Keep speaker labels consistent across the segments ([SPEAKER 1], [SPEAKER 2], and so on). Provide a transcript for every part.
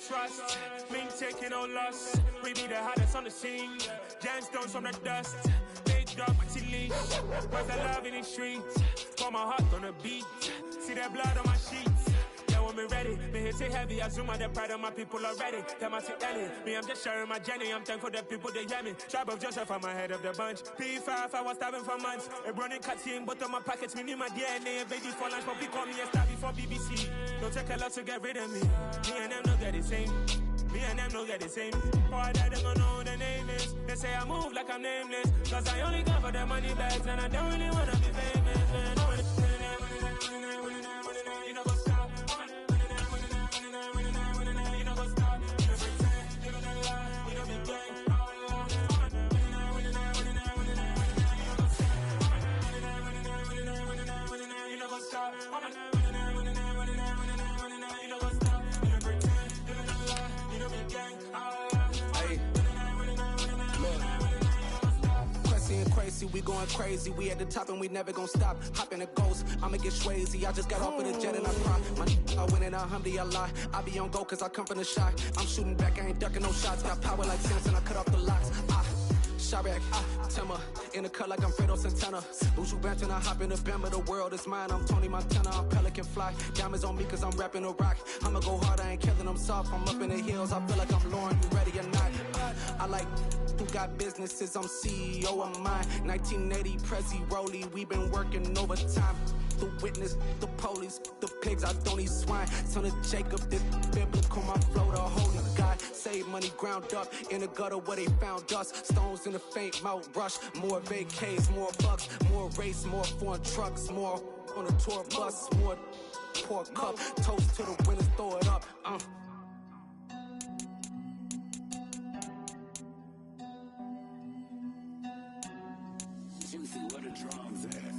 [SPEAKER 1] trust. Mean taking no loss. We be the hottest on the scene. Gemstones from the dust. Big dog, pretty leash. Where's the love in the streets? Pour my heart on the beat. See that blood on my sheets. Yeah, when we ready, me hit it heavy. I zoom out the pride of my people already. Them I see Ellie. Me, I'm just sharing my journey. I'm thankful that people they hear me. Tribe of Joseph, I'm ahead of the bunch. P5, I was starving for months. A running cut in, but on my pockets, me need my DNA. Baby for lunch, but we call me a star before BBC. Don't take a lot to get rid of me. Me and them don't get the same. Me and them don't get the same. Boy, that they don't know who the name is. They say I move like I'm nameless. Cause I only come for the money bags. And I don't really wanna be famous, man. You know, go stop. You know, go stop. You know, pretend. You know, lie. You know, be gang. You know, go stop.
[SPEAKER 2] Crazy, we going crazy. We at the top and we never gon' stop. Hop in a ghost, I'ma get swayzy. I just got off of the jet and I cry. My I win in a Humvee, I lie. I be on go cause I come from the shot. I'm shooting back, I ain't ducking no shots. Got power like Samson, I cut off the locks. Chirac, Timmer, in the cut like I'm Fredo Santana. Buju Banton, I hop in the Bama, the world is mine. I'm Tony Montana, I'm Pelican Fly. Diamonds on me cause I'm rapping a rock. I'ma go hard, I ain't killing them soft. I'm up in the hills, I feel like I'm Lauren, you ready or not? I like who got businesses, I'm CEO of mine. 1980, Prezi Rolly, we been working overtime. The witness, the police, the pigs, I don't eat swine. Son of Jacob, this biblical, my flow, the holy God. Save money ground up in the gutter where they found us. Stones in the faint mouth rush. More vacays, more bucks, more race, more foreign trucks, more on a tour bus, more pour cup. Toast to the winners, throw it up.
[SPEAKER 3] Juicy, where the drums at?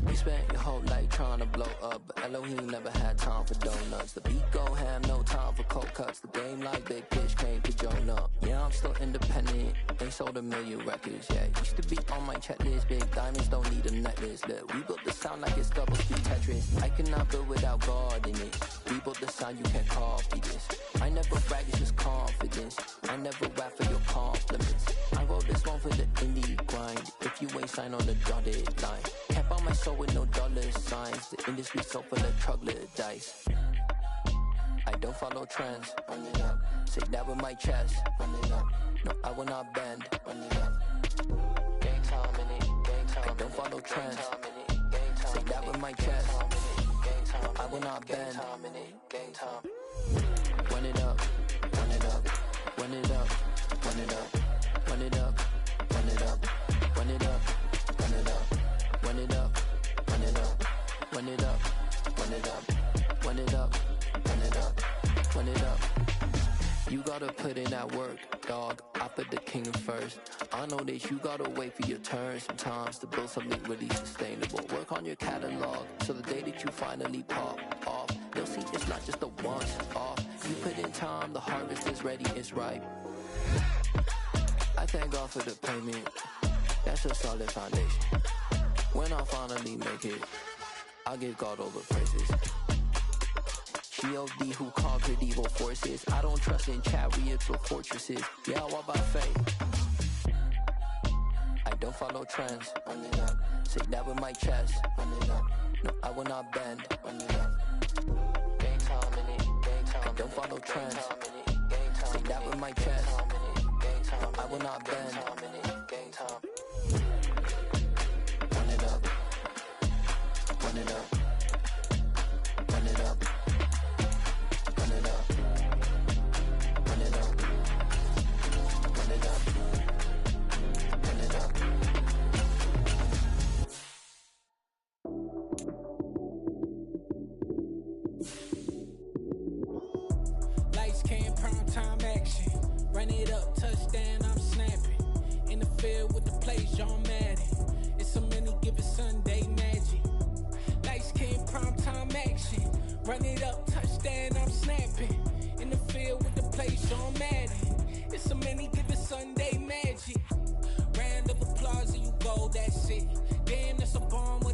[SPEAKER 4] You spent your whole life trying to blow up, but Elohim never had time for donuts. The beat go ham, no time for cold cuts. The game like big bitch came to Jonah. Yeah, I'm still independent, ain't sold a million records yet. Used to be on my checklist, big diamonds don't need a necklace. Look, we built the sound like it's double speed Tetris. I cannot build without God in it. We built the sound, you can't copy this. I never brag, it's just confidence. I never rap for your compliments. I wrote this one for the indie grind. If you ain't signed on the dotted line, can't buy my soul with no dollar signs. The industry so full of troglodytes. I don't follow trends. Run it up. Say that with my chest. Run it up. No, I will not bend. Run it up. Gang time in it. Gang time. I don't follow trends. Say that with my chest. I will not bend. Gang time. Run it up. Run it up. Run it up. Run it up. Run it up. Run it up. Run it up. Run it up. Run it up. Run it up. Run it up. Run it up. Run it up. Run it up. Run it up. You gotta put in that work, dog. I put the king first. I know that you gotta wait for your turn sometimes to build something really sustainable. Work on your catalog, so the day that you finally pop off, you'll see it's not just a once off. You put in time, the harvest is ready, it's ripe. I thank God for the payment. That's a solid foundation. When I finally make it, I'll give God all the praises. G.O.D. who conquered evil forces. I don't trust in chariots or fortresses. Yeah, I walk by faith. I don't follow trends. Run it up. Say that with my chest. Run it up. No, I will not bend. Run it up. Gang time in it. Gang time. I don't follow trends. Say that with my chest. No, I will not bend. Gang time. Run it up. Run it up. Run it up. Run it up. Run it up. Run it up. Run it up.
[SPEAKER 5] Lights came, prime time action. Run it up, touchdown, I'm snapping. In the field with the plays, John Madden. It's a many given Sunday magic. Lights came, prime time action. Run it up, touchdown, I'm snapping. In the field with the plays, John Madden. It's a many given Sunday magic. Round of applause and you go, that's it. Damn, that's a bomb with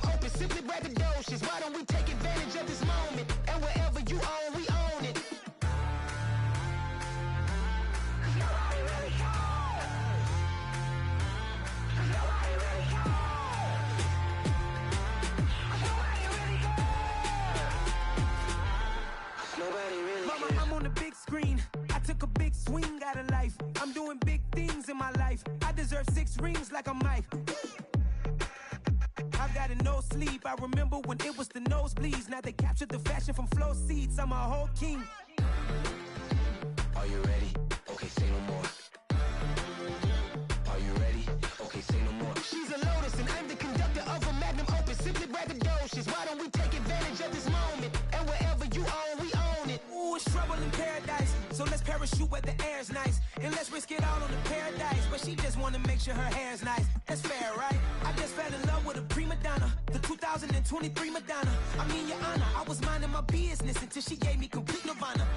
[SPEAKER 6] life. I'm doing big things in my life. I deserve 6 rings like a Mike. I've got no sleep. I remember when it was the nosebleeds. Now they captured the fashion from flow seats. I'm a whole king.
[SPEAKER 7] Are you ready? Okay, say no more. Are you ready? Okay, say no more.
[SPEAKER 8] She's a lotus and I'm the conductor of a magnum opus. Simply braggadocious. Why don't we take advantage of this moment? And wherever you own, we own it.
[SPEAKER 6] Ooh, it's trouble in paradise. So let's parachute where the air's nice. And let's risk it all on the paradise. But she just wanna make sure her hair's nice. That's fair, right? I just fell in love with a prima donna. The 2023 Madonna. I mean, your honor, I was minding my business until she gave me complete nirvana.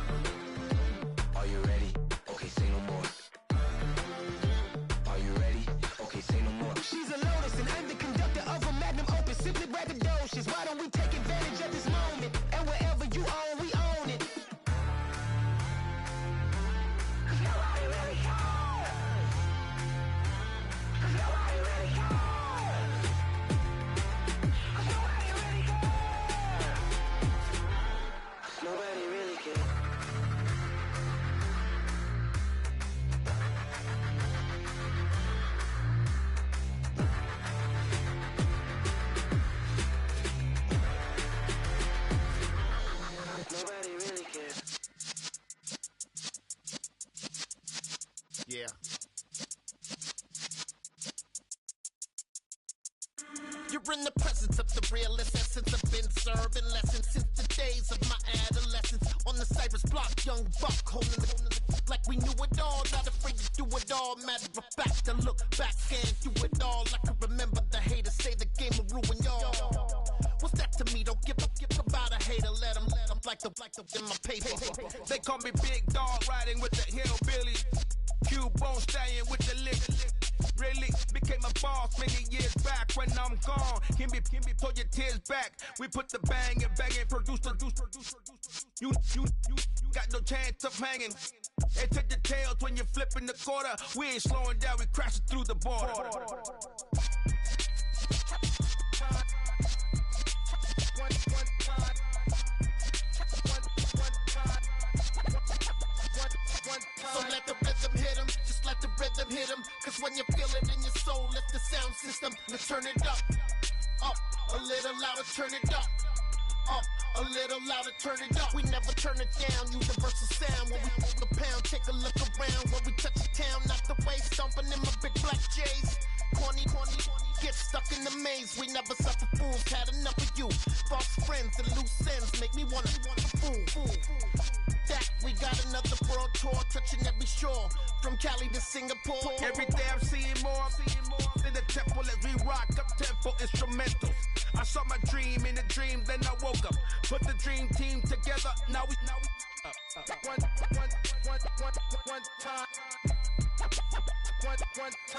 [SPEAKER 7] Are you ready? Okay, say no more. Are you ready? Okay, say no more.
[SPEAKER 8] She's a lotus and I'm the conductor of a magnum opus. Simply braggadocious. Why don't we take advantage of this moment? And wherever you own, we own it. Cause nobody really cares. Cause nobody really cares. Cause nobody really cares. Nobody really cares. Nobody really cares.
[SPEAKER 9] Yeah. You're in the presence of the realest essence. I've been serving lessons since the days of my adolescence. On the Cypress block, young buck holding the like we knew it all. Not afraid to do it all. Matter of fact, to look back and do it all. I can remember the haters say the game will ruin y'all. What's that to me? Don't give about a hater. Let them like the in my paper.
[SPEAKER 10] They call me Big Dog, riding with the hillbilly. Q-Bone stallion with the lick. Really became a boss many years back. When I'm gone, can be pull your tears back. We put the bang and produce. You got no chance of hanging. And take the tails when you're flipping the quarter. We ain't slowing down, we crashing through the border.
[SPEAKER 9] So let the rhythm hit him, just let the rhythm hit him. Cause when you feel it in your soul, let the sound system, now turn it up, a little louder, turn it up, a little louder, turn it up. We never turn it down, universal sound. When we move the pound, take a look around. When we touch the town, not the way, stomping in my big black J's. Corny, get stuck in the maze. We never suffer fools, had enough of you. False friends and loose ends make me wanna fool. That we got another world tour, touching every shore, from Cali to Singapore.
[SPEAKER 10] Every day I'm seeing more in the temple as we rock up tempo instrumentals. I saw my dream in a dream, then I woke up. Put the dream team together, now we one time.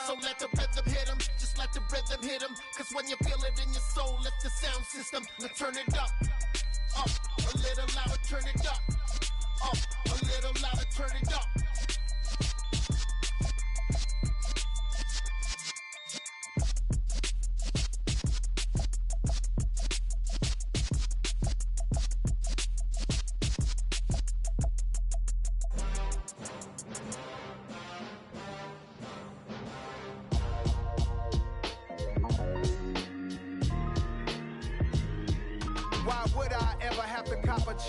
[SPEAKER 9] So let the rhythm hit him, just let the rhythm hit him. Cause when you feel it in your soul, let the sound system, now turn it up, a little louder, turn it up, a little louder, turn it up.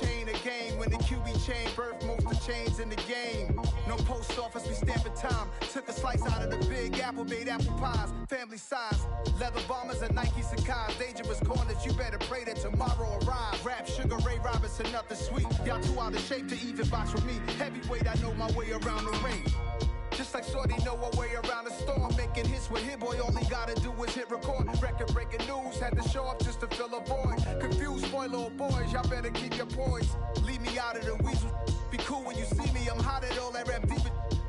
[SPEAKER 10] Chain a game when the QB chain birthed most of chains in the game. No post office, we stamping time. Took a slice out of the big apple, made apple pies, family size. Leather bombers and Nike Sacai's. Dangerous corners, you better pray that tomorrow arrives. Rap, Sugar Ray Robinson, nothing sweet. Y'all too out of shape to even box with me. Heavyweight, I know my way around the ring. Just like Shorty know her way around the storm. Making hits with Hit Boy, all he gotta do is hit record. Record breaking news, had to show up just to fill a void. Confused boy, little boys, y'all better keep your poise. Leave me out of the weasel. Be cool when you see me, I'm hot at all that rap deep.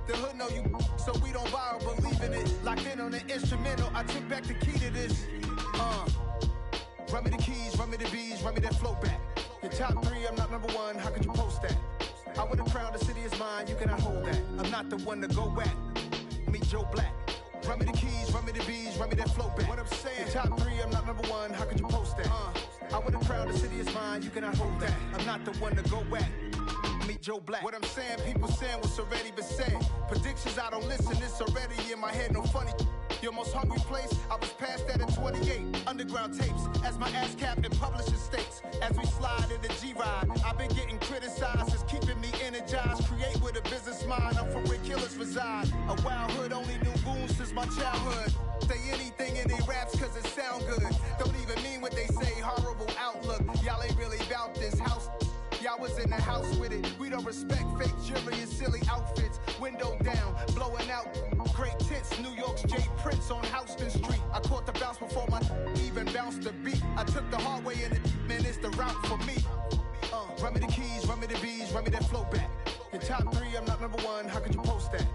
[SPEAKER 10] The hood know you, so we don't borrow, believe in it. Locked in on the instrumental, I took back the key to this. Run me the keys, run me the bees, run me that flow back. Your top 3, I'm not number 1, how could you post that? I would have crowned the city is mine, you cannot hold that. I'm not the one to go back. Meet Joe Black. Run me the keys, run me the bees, run me that flow back. What I'm saying, your top 3, I'm not number 1, how could you post that? I would have crowned the city is mine, you cannot hold that. I'm not the one to go back. Meet Joe Black. What I'm saying, people saying what's already been said. Predictions, I don't listen, it's already in my head, no funny. Your most hungry place, I was past that at 28. Underground tapes, as my ass cap in publishing states. As we slide in the G-Ride, I've been getting criticized, it's keeping me energized. Create with a business mind, I'm from where killers reside. A wild hood, only knew goons since my childhood. Say anything in they raps cause it sound good. Don't even mean what they say, horrible outlook. Y'all ain't really about this house. Y'all was in the house with it. We don't respect fake jewelry and silly outfits. Window down, blowing out great tits. New York's J. Prince on Houston Street. I caught the bounce before my even bounced the beat. I took the hard way in it, man, it's the route for me. Run me the keys, run me the bees, run me that flow back. Your top 3, I'm not number 1, how could you post that?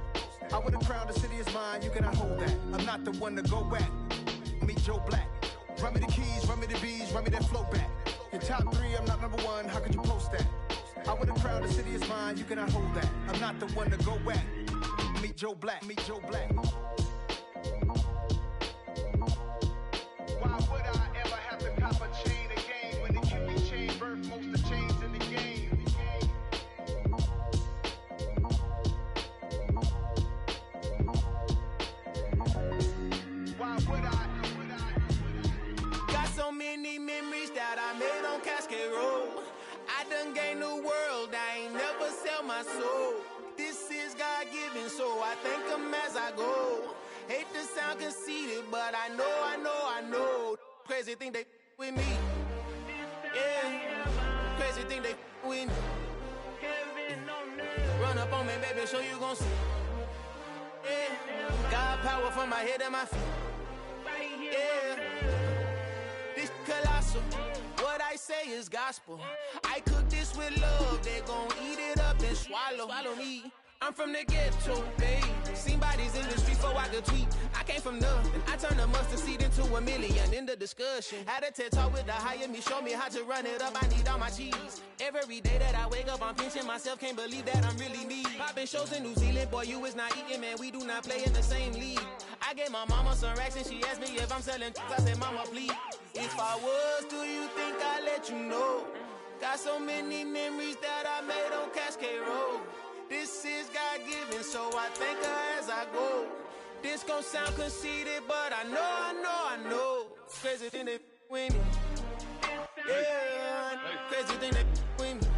[SPEAKER 10] I would have crowned the city is mine, you cannot hold that. I'm not the one to go back. Meet Joe Black. Run me the keys, run me the bees, run me that flow back. Your top 3, I'm not number 1, how could you post that? I would have crowned the city is mine, you cannot hold that. I'm not the one to go back. Meet Joe Black, meet Joe Black. Why would I ever have to cop a chain again when the QB chain birthed most of the chains in the game? Why would I?
[SPEAKER 6] Got so many memories that I made on Cascade Road. I done gained the world, I ain't never sell my soul. This is God-given, so I thank him as I go. Hate to sound conceited, but I know. Crazy thing they with me. Yeah, crazy thing they with me. Run up on me, baby, show you gon' see. Yeah, God power from my head and my feet. Yeah, this colossal. What I say is gospel. I cook this with love. They gon' eat it up and swallow me. I'm from the ghetto, babe. Seen bodies in the street before I could tweet. I came from nothing. I turned a mustard seed into a million in the discussion. Had a TED talk with the higher me, show me how to run it up. I need all my cheese. Every day that I wake up, I'm pinching myself. Can't believe that I'm really me. Popping shows in New Zealand, boy, you is not eating, man. We do not play in the same league. I gave my mama some racks and she asked me if I'm selling. I said, mama, please. If I was, do you think I'd let you know? Got so many memories that I made on Cascade Road. This is God-given, so I thank her as I go. This gon' sound conceited, but I know. Crazy thing they with me. Yeah, crazy thing they with me.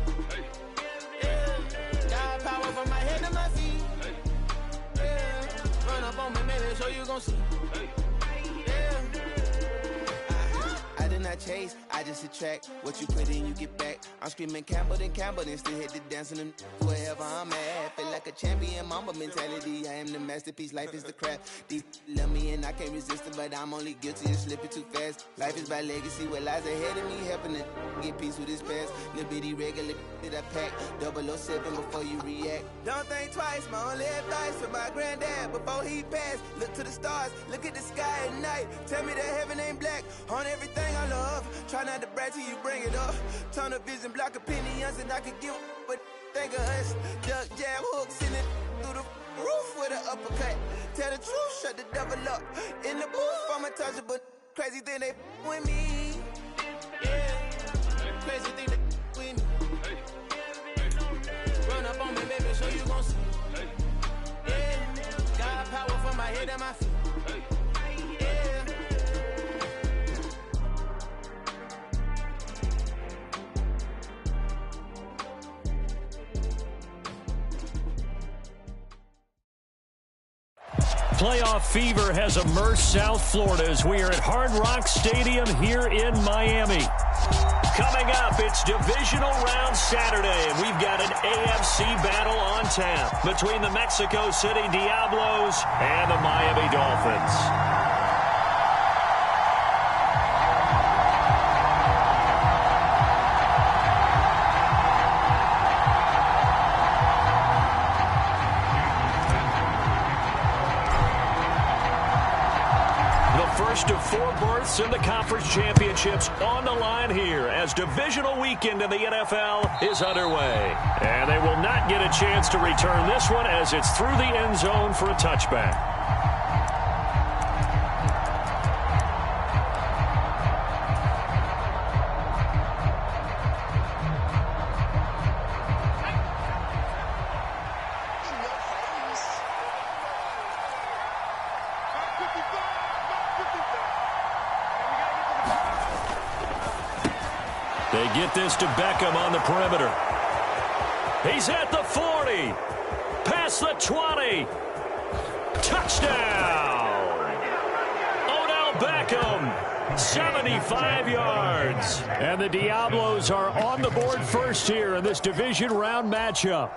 [SPEAKER 6] Yeah, got power from my head to my feet. Yeah, run up on me, maybe so you gon' see. Yeah. I did not chase, I just attract. What you put in, you get back. I'm screaming Campbell, then still hit the dancing and wherever I'm at. Feel like a champion, mamba mentality. I am the masterpiece, life is the crap. These love me and I can't resist it, but I'm only guilty of slipping too fast. Life is by legacy, what lies ahead of me, helping to get peace with his past. Little bitty regular that I pack, 007 before you react. Don't think twice, my only advice for my granddad before he passed. Look to the stars, look at the sky at night. Tell me that heaven ain't black on everything I love. Try not to brag till you bring it up. Tunnel vision, block opinions, and I could give but think of us. Duck, jab, hooks in it through the roof with an uppercut. Tell the truth, shut the devil up. In the booth, I'm untouchable. Crazy thing they with me. Yeah, crazy thing they with me. Run up on me, baby, so you gon' see. Yeah, got power from my head and my feet.
[SPEAKER 11] Playoff fever has immersed South Florida as we are at Hard Rock Stadium here in Miami. Coming up, it's Divisional Round Saturday, and we've got an AFC battle on tap between the Mexico City Diablos and the Miami Dolphins. First of 4 berths in the conference championships on the line here as divisional weekend in the NFL is underway. And they will not get a chance to return this one as it's through the end zone for a touchback. They get this to Beckham on the perimeter. He's at the 40. Past the 20. Touchdown! Odell Beckham, 75 yards. And the Diablos are on the board first here in this division round matchup.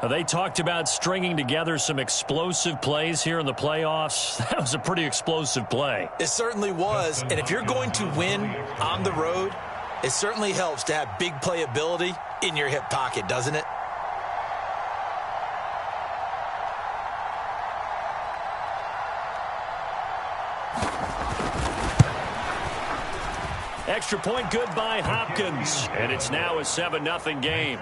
[SPEAKER 11] They talked about stringing together some explosive plays here in the playoffs. That was a pretty explosive play.
[SPEAKER 12] It certainly was. And if you're going to win on the road, it certainly helps to have big playability in your hip pocket, doesn't it?
[SPEAKER 11] Extra point good by Hopkins. And it's now a 7-0 game.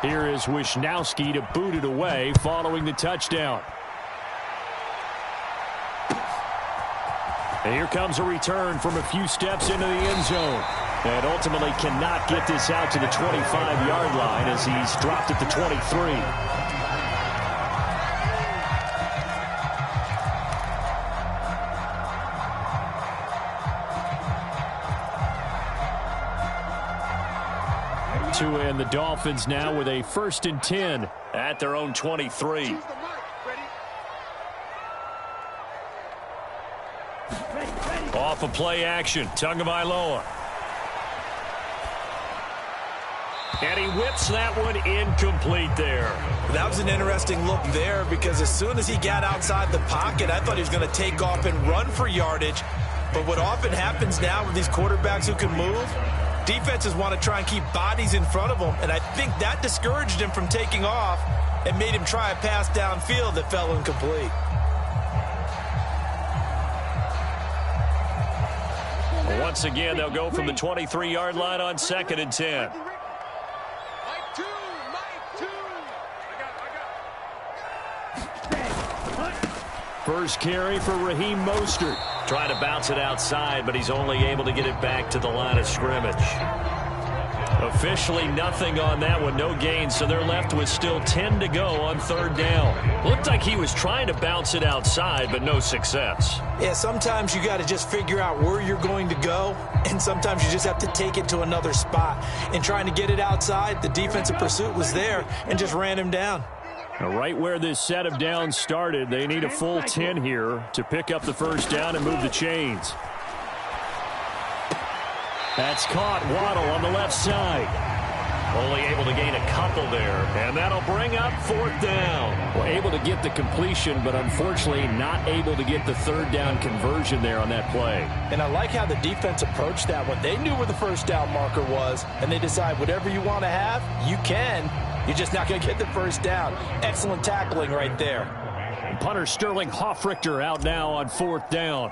[SPEAKER 11] Here is Wisnowski to boot it away following the touchdown. And here comes a return from a few steps into the end zone. And ultimately cannot get this out to the 25-yard line as he's dropped at the 23. And the Dolphins now with a 1st and 10 at their own 23. Off of play action, Tagovailoa. And he whips that one incomplete there.
[SPEAKER 12] That was an interesting look there because as soon as he got outside the pocket, I thought he was going to take off and run for yardage. But what often happens now with these quarterbacks who can move, defenses want to try and keep bodies in front of them, and I think that discouraged him from taking off and made him try a pass downfield that fell incomplete.
[SPEAKER 11] Once again, they'll go from the 23-yard line on 2nd and 10. First carry for Raheem Mostert. Trying to bounce it outside, but he's only able to get it back to the line of scrimmage. Officially nothing on that one, no gain, so they're left with still 10 to go on 3rd down. Looked like he was trying to bounce it outside, but no success.
[SPEAKER 12] Yeah, sometimes you got to just figure out where you're going to go, and sometimes you just have to take it to another spot. And trying to get it outside, the defensive pursuit was there and just ran him down.
[SPEAKER 11] Right where this set of downs started, they need a full 10 here to pick up the 1st down and move the chains. That's caught. Waddle on the left side. Only able to gain a couple there, and that'll bring up 4th down. Well, able to get the completion, but unfortunately not able to get the 3rd down conversion there on that play.
[SPEAKER 12] And I like how the defense approached that one. They knew where the 1st down marker was, and they decide whatever you want to have, you can. You're just not going to get the 1st down. Excellent tackling right there.
[SPEAKER 11] Punter Sterling Hoffrichter out now on 4th down.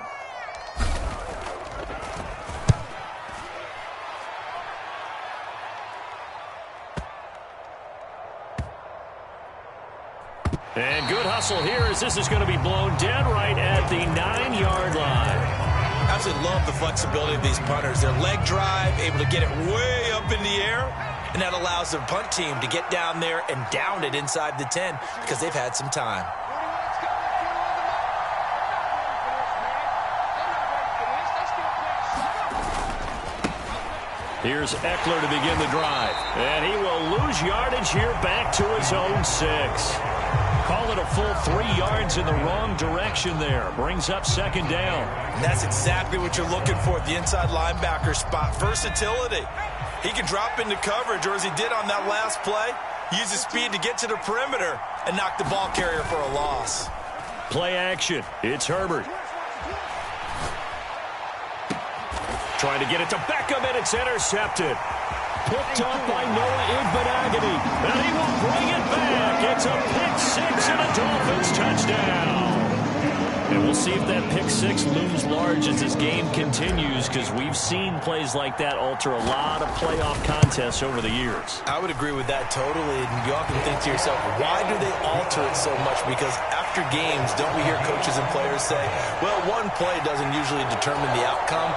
[SPEAKER 11] And good hustle here as this is going to be blown dead right at the 9-yard line.
[SPEAKER 12] I absolutely love the flexibility of these punters. Their leg drive, able to get it way up in the air, and that allows the punt team to get down there and down it inside the 10 because they've had some time.
[SPEAKER 11] Here's Eckler to begin the drive. And he will lose yardage here back to his own 6. Call it a full 3 yards in the wrong direction there. Brings up 2nd down.
[SPEAKER 12] And that's exactly what you're looking for at the inside linebacker spot. Versatility. He can drop into coverage, or as he did on that last play, use his speed to get to the perimeter and knock the ball carrier for a loss.
[SPEAKER 11] Play action. It's Herbert. Trying to get it to Beckham, and it's intercepted. Picked up by Noah Igbenogany, and he will bring it back. It's a pick 6 and a Dolphins touchdown. And we'll see if that pick six looms large as this game continues, because we've seen plays like that alter a lot of playoff contests over the years.
[SPEAKER 12] I would agree with that totally. And you often think to yourself, why do they alter it so much? Because after games, don't we hear coaches and players say, well, one play doesn't usually determine the outcome?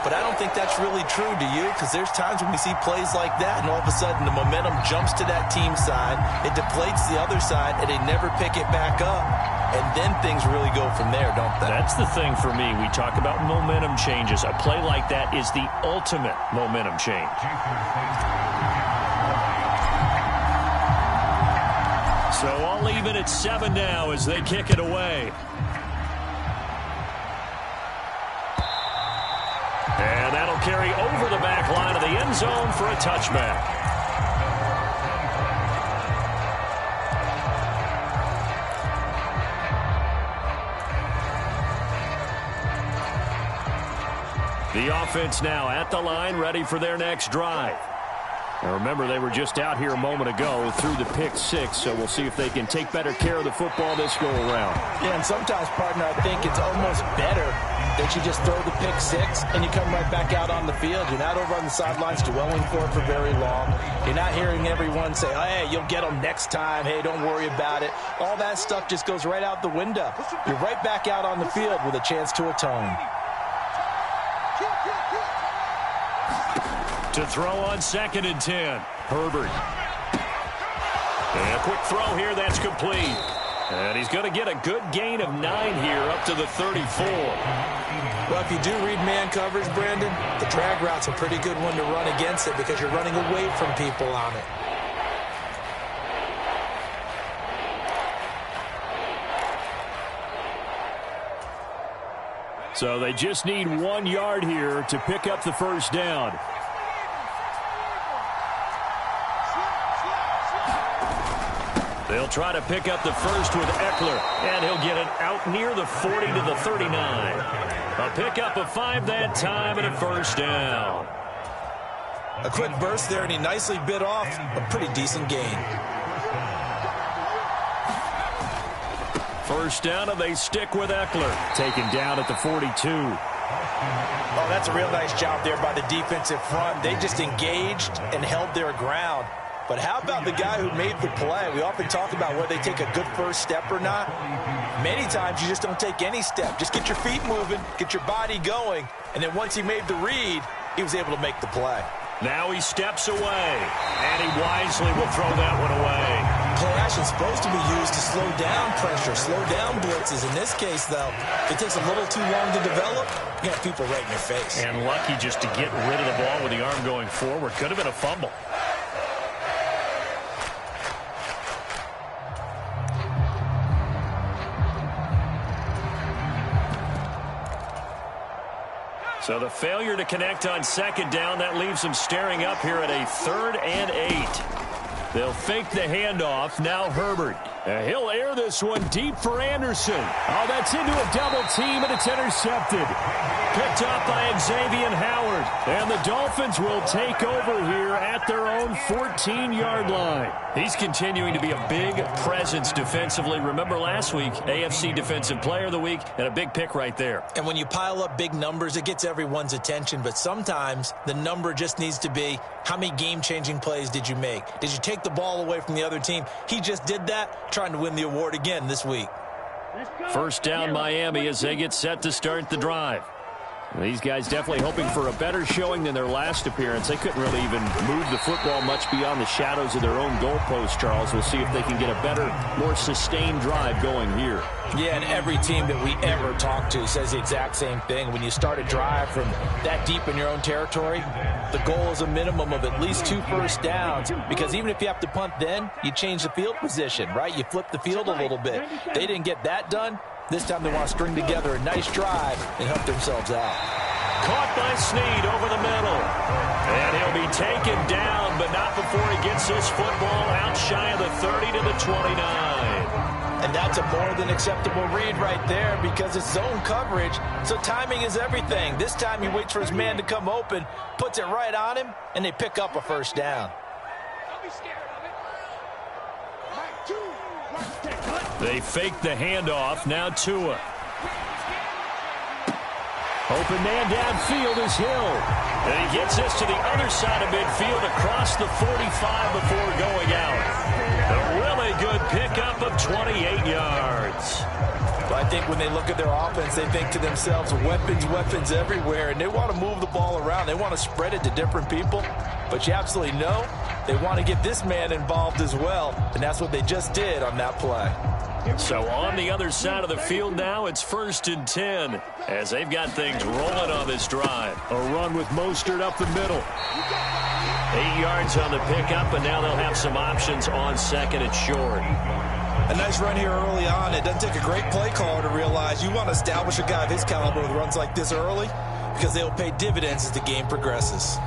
[SPEAKER 12] But I don't think that's really true, do you? Because there's times when we see plays like that, and all of a sudden the momentum jumps to that team side, it deflates the other side, and they never pick it back up. And then things really go from there, don't they?
[SPEAKER 11] That's the thing for me. We talk about momentum changes. A play like that is the ultimate momentum change. So all even at 7 now as they kick it away. And that'll carry over the back line of the end zone for a touchback. The offense now at the line, ready for their next drive. Now remember, they were just out here a moment ago through the pick six, so we'll see if they can take better care of the football this go-around.
[SPEAKER 12] Yeah, and sometimes, partner, I think it's almost better that you just throw the pick six and you come right back out on the field. You're not over on the sidelines dwelling for it for very long. You're not hearing everyone say, hey, you'll get them next time. Hey, don't worry about it. All that stuff just goes right out the window. You're right back out on the field with a chance to atone.
[SPEAKER 11] To throw on 2nd and 10. Herbert. And a quick throw here, that's complete. And he's going to get a good gain of 9 here up to the 34.
[SPEAKER 12] Well, if you do read man coverage, Brandon, the drag route's a pretty good one to run against it because you're running away from people on it.
[SPEAKER 11] So they just need 1 yard here to pick up the first down. They'll try to pick up the first with Eckler, and he'll get it out near the 40 to the 39. A pickup of 5 that time and a first down.
[SPEAKER 12] A quick burst there, and he nicely bit off a pretty decent gain.
[SPEAKER 11] First down, and they stick with Eckler, taken down at the 42.
[SPEAKER 12] Oh, that's a real nice job there by the defensive front. They just engaged and held their ground. But how about the guy who made the play? We often talk about whether they take a good first step or not. Many times you just don't take any step. Just get your feet moving, get your body going, and then once he made the read, he was able to make the play.
[SPEAKER 11] Now he steps away, and he wisely will throw that one away.
[SPEAKER 12] Play action is supposed to be used to slow down pressure, slow down blitzes. In this case, though, if it takes a little too long to develop, you got people right in your face.
[SPEAKER 11] And lucky just to get rid of the ball with the arm going forward. Could have been a fumble. So the failure to connect on 2nd down, that leaves them staring up here at a 3rd and 8. They'll fake the handoff. Now Herbert. He'll air this one deep for Anderson. Oh, that's into a double team, and it's intercepted. Picked up by Xavier Howard. And the Dolphins will take over here at their own 14-yard line. He's continuing to be a big presence defensively. Remember last week, AFC Defensive Player of the Week, and a big pick right there.
[SPEAKER 12] And when you pile up big numbers, it gets everyone's attention. But sometimes the number just needs to be, how many game-changing plays did you make? Did you take the ball away from the other team? He just did that, trying to win the award again this week.
[SPEAKER 11] First down Miami as they get set to start the drive. These guys definitely hoping for a better showing than their last appearance. They couldn't really even move the football much beyond the shadows of their own goalpost, Charles. We'll see if they can get a better, more sustained drive going here.
[SPEAKER 12] Yeah, and every team that we ever talk to says the exact same thing. When you start a drive from that deep in your own territory, the goal is a minimum of at least 2 first downs, because even if you have to punt then, you change the field position, right? You flip the field a little bit. They didn't get that done. This time they want to string together a nice drive and help themselves out.
[SPEAKER 11] Caught by Snead over the middle. And he'll be taken down, but not before he gets this football out shy of the 30 to the 29.
[SPEAKER 12] And that's a more than acceptable read right there because it's zone coverage, so timing is everything. This time he waits for his man to come open, puts it right on him, and they pick up a first down.
[SPEAKER 8] Don't be scared of it.
[SPEAKER 11] They fake the handoff. Now Tua. Open man downfield is Hill. And he gets this to the other side of midfield across the 45 before going out. A really good pickup of 28 yards.
[SPEAKER 12] But I think when they look at their offense, they think to themselves, weapons everywhere, and they want to move the ball around. They want to spread it to different people. But you absolutely know they want to get this man involved as well, and that's what they just did on that play.
[SPEAKER 11] So on the other side of the field now, it's 1st and 10 as they've got things rolling on this drive. A run with Mostert up the middle. 8 yards on the pickup, and now they'll have some options on 2nd and short.
[SPEAKER 12] A nice run here early on. It doesn't take a great play caller to realize you want to establish a guy of his caliber with runs like this early because they'll pay dividends as the game progresses.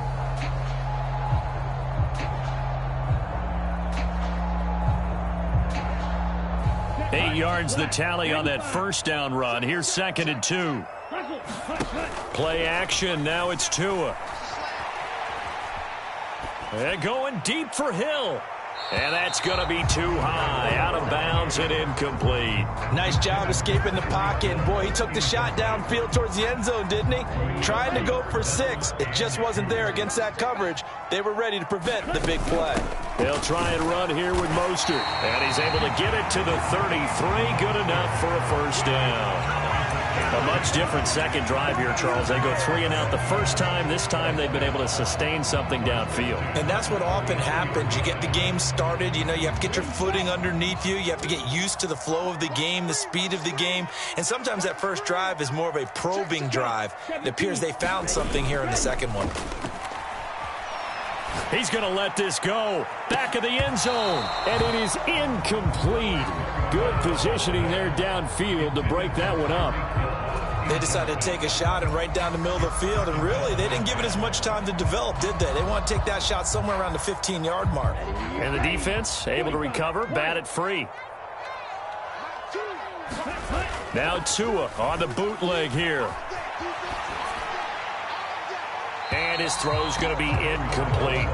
[SPEAKER 11] Eight yards the tally on that first down run. Here's 2nd and 2. Play action. Now it's Tua. And going deep for Hill. And that's going to be too high. Out of bounds and incomplete.
[SPEAKER 12] Nice job escaping the pocket. And boy, he took the shot downfield towards the end zone, didn't he? Trying to go for 6. It just wasn't there against that coverage. They were ready to prevent the big play.
[SPEAKER 11] They'll try and run here with Mostert. And he's able to get it to the 33. Good enough for a first down. A much different second drive here, Charles. They go 3 and out the first time. This time they've been able to sustain something downfield.
[SPEAKER 12] And that's what often happens. You get the game started. You know, you have to get your footing underneath you. You have to get used to the flow of the game, the speed of the game. And sometimes that first drive is more of a probing drive. It appears they found something here in the second one.
[SPEAKER 11] He's going to let this go. Back of the end zone. And it is incomplete. Good positioning there downfield to break that one up.
[SPEAKER 12] They decided to take a shot and right down the middle of the field. And really, they didn't give it as much time to develop, did they? They want to take that shot somewhere around the 15-yard mark.
[SPEAKER 11] And the defense able to recover, bat it free. Now Tua on the bootleg here. And his throw's going to be incomplete.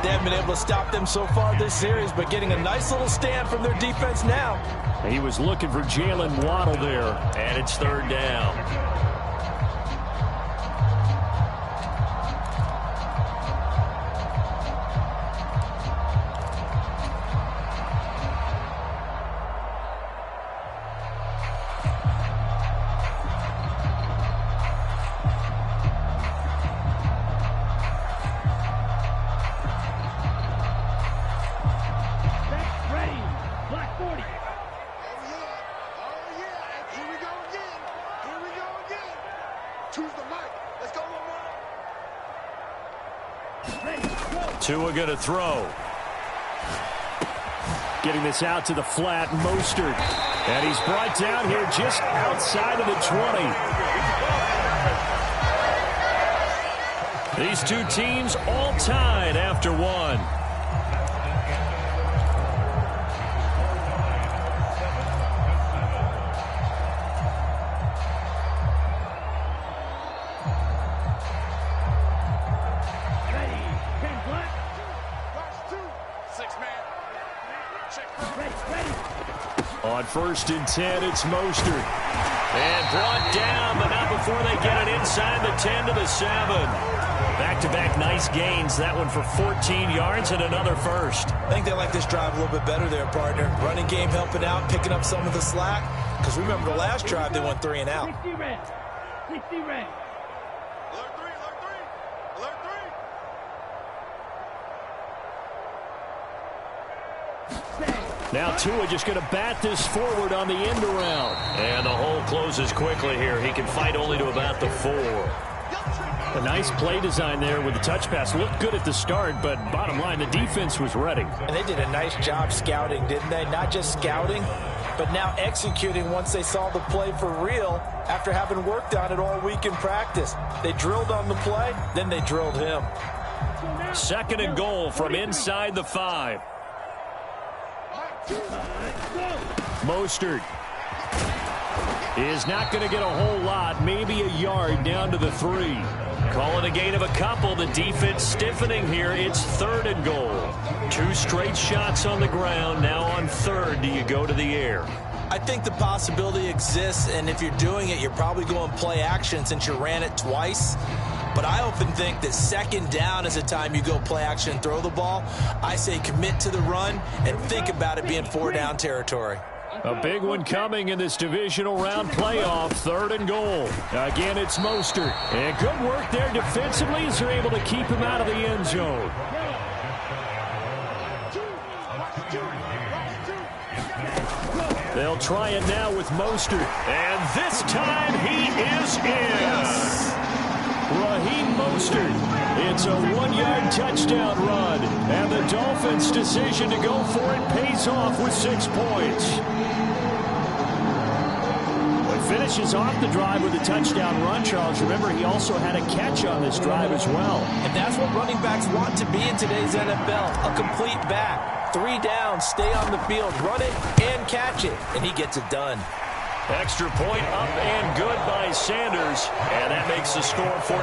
[SPEAKER 12] They haven't been able to stop them so far this series, but getting a nice little stand from their defense now.
[SPEAKER 11] He was looking for Jalen Waddle there, and it's 3rd down. Tua going to throw. Getting this out to the flat, Mostert. And he's brought down here just outside of the 20. These two teams all tied after one. On 1st and 10, it's Mostert. And brought down, but not before they get it inside the 10 to the 7. Back-to-back nice gains. That one for 14 yards and another first.
[SPEAKER 12] I think they like this drive a little bit better there, partner. Running game helping out, picking up some of the slack. Because remember the last drive, they went 3 and out.
[SPEAKER 13] 60 red. 60 red.
[SPEAKER 11] Now Tua just going to bat this forward on the end around. And the hole closes quickly here. He can fight only to about the 4. A nice play design there with the touch pass. Looked good at the start, but bottom line, the defense was ready.
[SPEAKER 12] And they did a nice job scouting, didn't they? Not just scouting, but now executing once they saw the play for real after having worked on it all week in practice. They drilled on the play, then they drilled him.
[SPEAKER 11] 2nd and goal from inside the 5. Mostert is not going to get a whole lot, maybe a yard down to the 3. Calling a gain of a couple. The defense stiffening here. It's 3rd and goal. 2 straight shots on the ground. Now on 3rd, do you go to the air?
[SPEAKER 12] I think the possibility exists, and if you're doing it, you're probably going play action since you ran it twice. But I often think that second down is the time you go play action and throw the ball. I say commit to the run and think about it being 4-down territory.
[SPEAKER 11] A big one coming in this divisional round playoff, 3rd and goal. Again, it's Mostert. And good work there defensively as they're able to keep him out of the end zone. They'll try it now with Mostert. And this time he is in. Yes. Raheem Mostert. It's a 1-yard touchdown run. And the Dolphins' decision to go for it pays off with 6 points. Finishes off the drive with a touchdown run, Charles. Remember, he also had a catch on this drive as well.
[SPEAKER 12] And that's what running backs want to be in today's NFL, a complete back. 3 downs, stay on the field, run it, and catch it. And he gets it done.
[SPEAKER 11] Extra point up and good by Sanders. And that makes the score 14-7.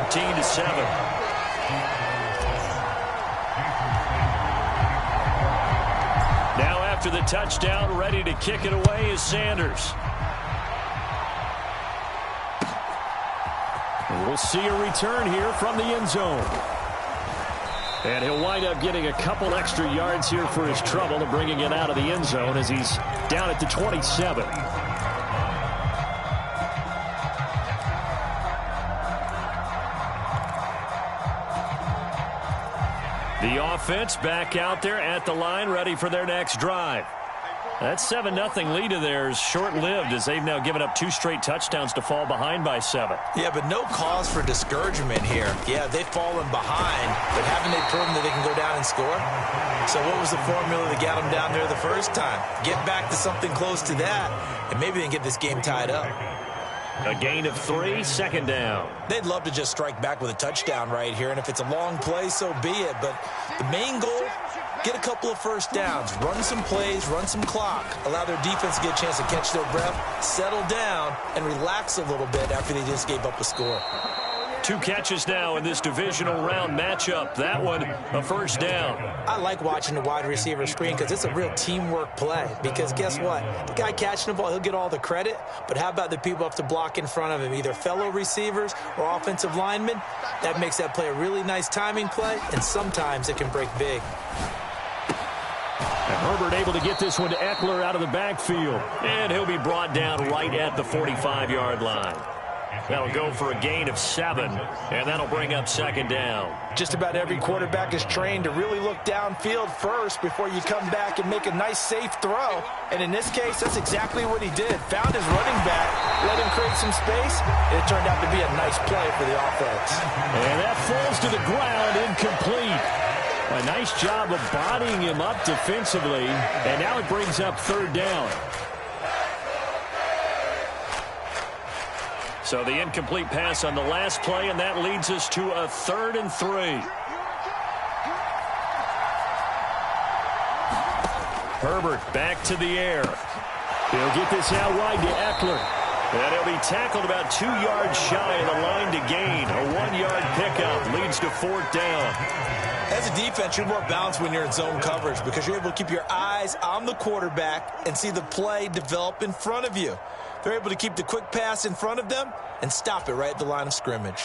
[SPEAKER 11] Now after the touchdown, ready to kick it away is Sanders. We'll see a return here from the end zone. And he'll wind up getting a couple extra yards here for his trouble and bringing it out of the end zone as he's down at the 27. The offense back out there at the line, ready for their next drive. That 7-0 lead of theirs short-lived as they've now given up 2 straight touchdowns to fall behind by 7.
[SPEAKER 12] Yeah, but no cause for discouragement here. Yeah, they've fallen behind, but haven't they proven that they can go down and score? So what was the formula that got them down there the first time? Get back to something close to that, and maybe they can get this game tied up.
[SPEAKER 11] A gain of 3, 2nd down.
[SPEAKER 12] They'd love to just strike back with a touchdown right here, and if it's a long play, so be it. But the main goal, get a couple of first downs, run some plays, run some clock, allow their defense to get a chance to catch their breath, settle down, and relax a little bit after they just gave up a score.
[SPEAKER 11] 2 catches now in this divisional round matchup. That one, a first down.
[SPEAKER 12] I like watching the wide receiver screen because it's a real teamwork play. Because guess what? The guy catching the ball, he'll get all the credit. But how about the people have to block in front of him, either fellow receivers or offensive linemen? That makes that play a really nice timing play, and sometimes it can break big.
[SPEAKER 11] And Herbert able to get this one to Eckler out of the backfield. And he'll be brought down right at the 45-yard line. That'll go for a gain of 7, and that'll bring up 2nd down.
[SPEAKER 12] Just about every quarterback is trained to really look downfield first before you come back and make a nice, safe throw. And in this case, that's exactly what he did. Found his running back, let him create some space, and it turned out to be a nice play for the offense.
[SPEAKER 11] And that falls to the ground, incomplete. A nice job of bodying him up defensively, and now it brings up 3rd down. So the incomplete pass on the last play, and that leads us to a 3rd and 3. Herbert back to the air. He'll get this out wide to Eckler. And he'll be tackled about 2 yards shy of the line to gain. A 1-yard pickup leads to 4th down.
[SPEAKER 12] As a defense, you're more balanced when you're in zone coverage because you're able to keep your eyes on the quarterback and see the play develop in front of you. They're able to keep the quick pass in front of them and stop it right at the line of scrimmage.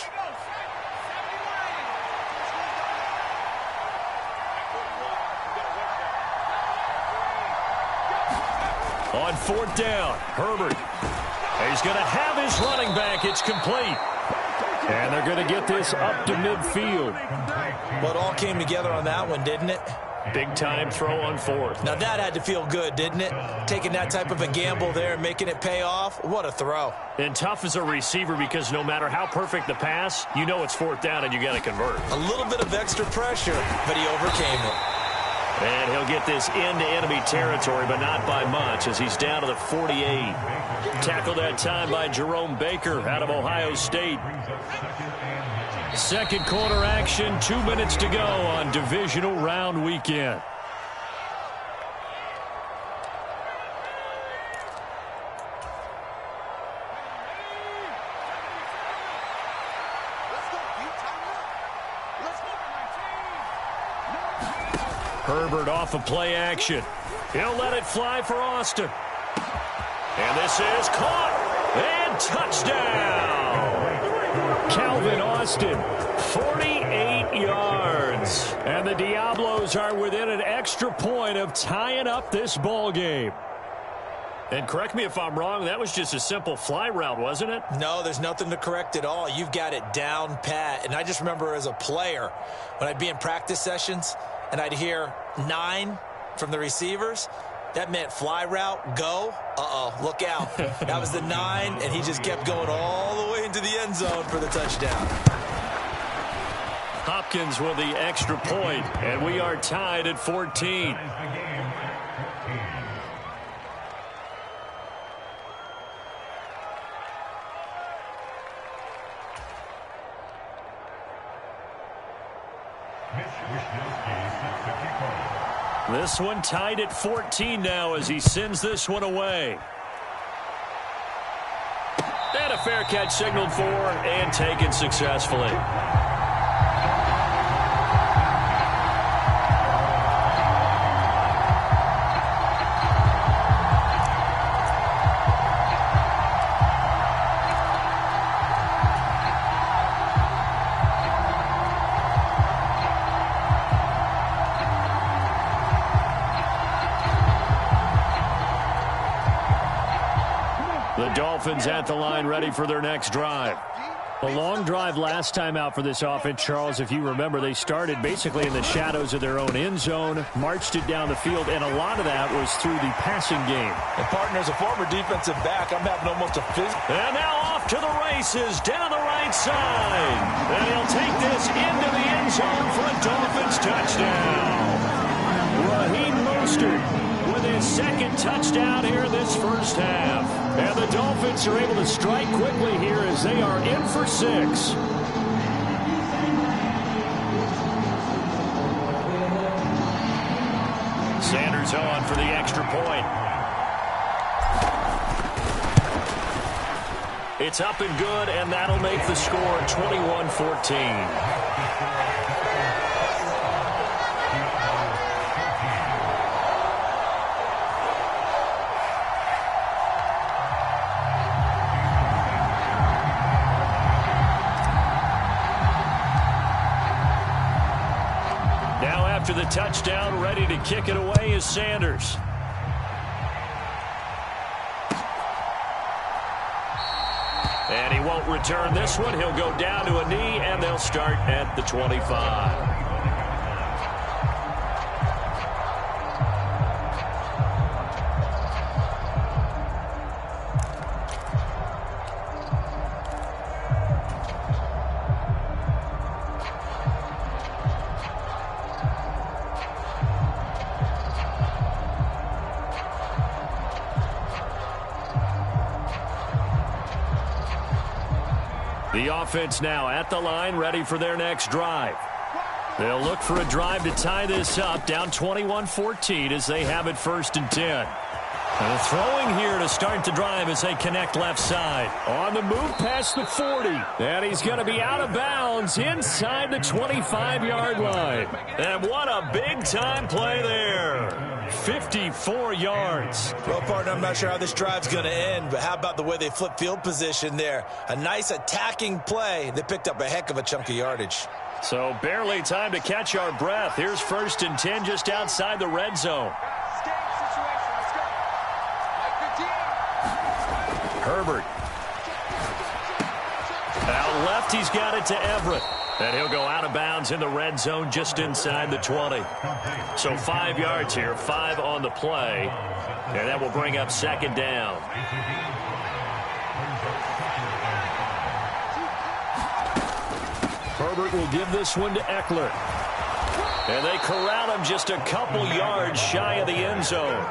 [SPEAKER 11] On 4th down, Herbert. He's going to have his running back. It's complete. And they're going to get this up to midfield.
[SPEAKER 12] Well, it all came together on that one, didn't it?
[SPEAKER 11] Big-time throw on 4th.
[SPEAKER 12] Now, that had to feel good, didn't it? Taking that type of a gamble there and making it pay off. What a throw.
[SPEAKER 11] And tough as a receiver because no matter how perfect the pass, you know it's 4th down and you got to convert.
[SPEAKER 12] A little bit of extra pressure, but he overcame it.
[SPEAKER 11] And he'll get this into enemy territory, but not by much as he's down to the 48. Tackled that time by Jerome Baker out of Ohio State. Second quarter action, 2 minutes to go on divisional round weekend. Herbert off of play action. He'll let it fly for Austin. And this is caught. And touchdown. Calvin Austin, 48 yards. And the Diablos are within an extra point of tying up this ball game. And correct me if I'm wrong, that was just a simple fly route, wasn't it?
[SPEAKER 12] No, there's nothing to correct at all. You've got it down pat. And I just remember as a player, when I'd be in practice sessions and I'd hear 9 from the receivers, that meant fly route, go. Uh-oh, look out. That was the 9, and he just kept going all the way into the end zone for the touchdown.
[SPEAKER 11] Hopkins with the extra point, and we are tied at 14. This one tied at 14 now as he sends this one away. And a fair catch signaled for and taken successfully. Dolphins at the line ready for their next drive.
[SPEAKER 14] A long drive last time out for this offense, Charles. If you remember, they started basically in the shadows of their own end zone, marched it down the field, and a lot of that was through the passing game.
[SPEAKER 12] And partner, as a former defensive back, I'm having almost a physical.
[SPEAKER 11] And now off to the races down the right side. And he'll take this into the end zone for a Dolphins touchdown. Raheem Mostert with his second touchdown here this first half. And the Dolphins are able to strike quickly here as they are in for 6. Sanders on for the extra point. It's up and good, and that'll make the score 21-14. After the touchdown, ready to kick it away is Sanders. And he won't return this one. He'll go down to a knee, and they'll start at the 25. The offense now at the line, ready for their next drive. They'll look for a drive to tie this up, down 21-14 as they have it 1st and 10. And throwing here to start the drive as they connect left side. On the move past the 40. And he's going to be out of bounds inside the 25-yard line. And what a big-time play there. 54 yards.
[SPEAKER 12] Well, partner, I'm not sure how this drive's going to end, but how about the way they flip field position there? A nice attacking play. They picked up a heck of a chunk of yardage.
[SPEAKER 11] So barely time to catch our breath. Here's 1st and 10 just outside the red zone. Herbert. Out left, he's got it to Everett. And he'll go out of bounds in the red zone just inside the 20. So 5 yards here, 5 on the play. And that will bring up 2nd down. Herbert will give this one to Eckler. And they corral him just a couple yards shy of the end zone.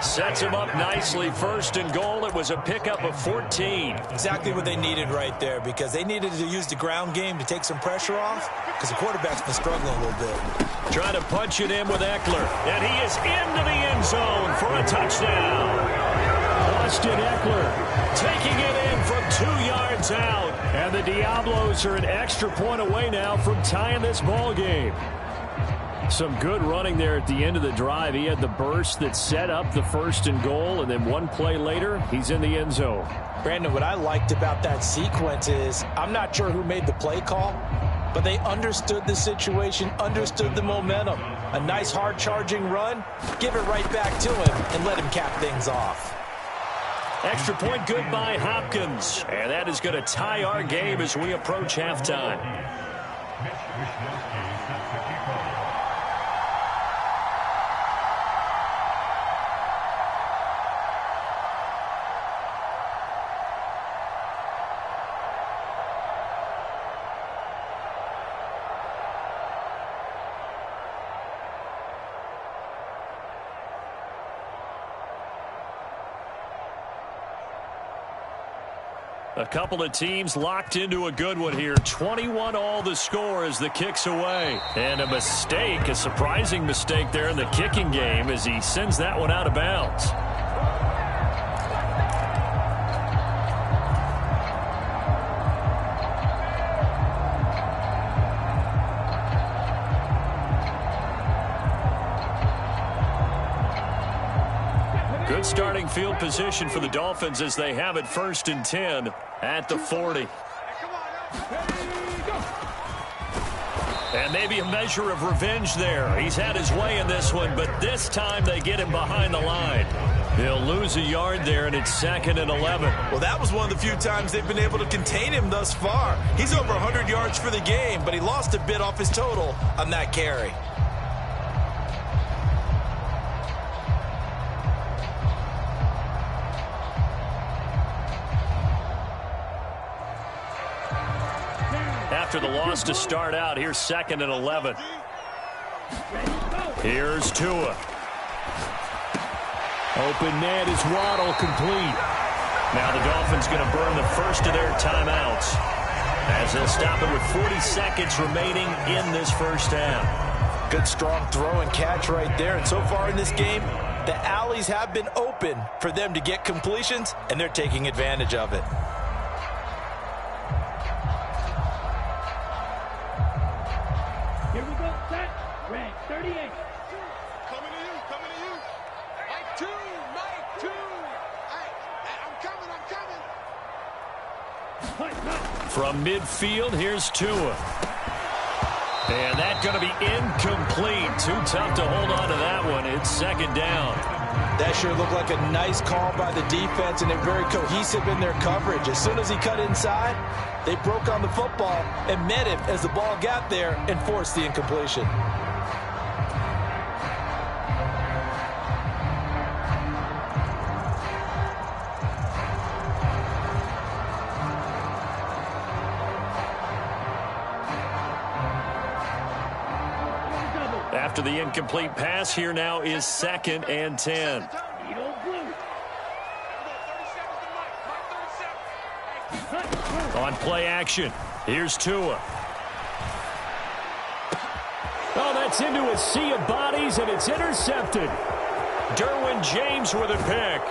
[SPEAKER 11] Sets him up nicely. 1st and goal. It was a pickup of 14.
[SPEAKER 12] Exactly what they needed right there, because they needed to use the ground game to take some pressure off, because the quarterback's been struggling a little bit.
[SPEAKER 11] Trying to punch it in with Eckler. And he is into the end zone for a touchdown. Austin Eckler taking it in from 2 yards out. And the Diablos are an extra point away now from tying this ball game.
[SPEAKER 14] Some good running there at the end of the drive. He had the burst that set up the 1st and goal, and then one play later, he's in the end zone.
[SPEAKER 12] Brandon, what I liked about that sequence is I'm not sure who made the play call, but they understood the situation, understood the momentum. A nice hard-charging run, give it right back to him, and let him cap things off.
[SPEAKER 11] Extra point good by Hopkins. And that is going to tie our game as we approach halftime. A couple of teams locked into a good one here. 21-all the score as the kick's away. And a mistake, a surprising mistake there in the kicking game as he sends that one out of bounds. Good starting field position for the Dolphins as they have it 1st and 10 at the 40. And maybe a measure of revenge there. He's had his way in this one, but this time they get him behind the line. He'll lose a yard there, and it's 2nd and 11.
[SPEAKER 12] Well, that was one of the few times they've been able to contain him thus far. He's over 100 yards for the game, but he lost a bit off his total on that carry.
[SPEAKER 11] After the loss to start out, here's 2nd and 11. Here's Tua.
[SPEAKER 14] Open net is Waddle, complete.
[SPEAKER 11] Now the Dolphins going to burn the first of their timeouts as they'll stop it with 40 seconds remaining in this first half.
[SPEAKER 12] Good strong throw and catch right there. And so far in this game, the alleys have been open for them to get completions, and they're taking advantage of it.
[SPEAKER 13] Here we go, set, red, 38.
[SPEAKER 15] Coming to you. Mike 2. I'm coming.
[SPEAKER 11] From midfield, here's Tua. And that's going to be incomplete. Too tough to hold on to that one. It's 2nd down.
[SPEAKER 12] That sure looked like a nice call by the defense, and they're very cohesive in their coverage. As soon as he cut inside, they broke on the football and met him as the ball got there and forced the incompletion.
[SPEAKER 11] After the incomplete pass, here now is 2nd and 10. On play action, here's Tua.
[SPEAKER 14] Oh, that's into a sea of bodies, and it's intercepted.
[SPEAKER 11] Derwin James with a pick.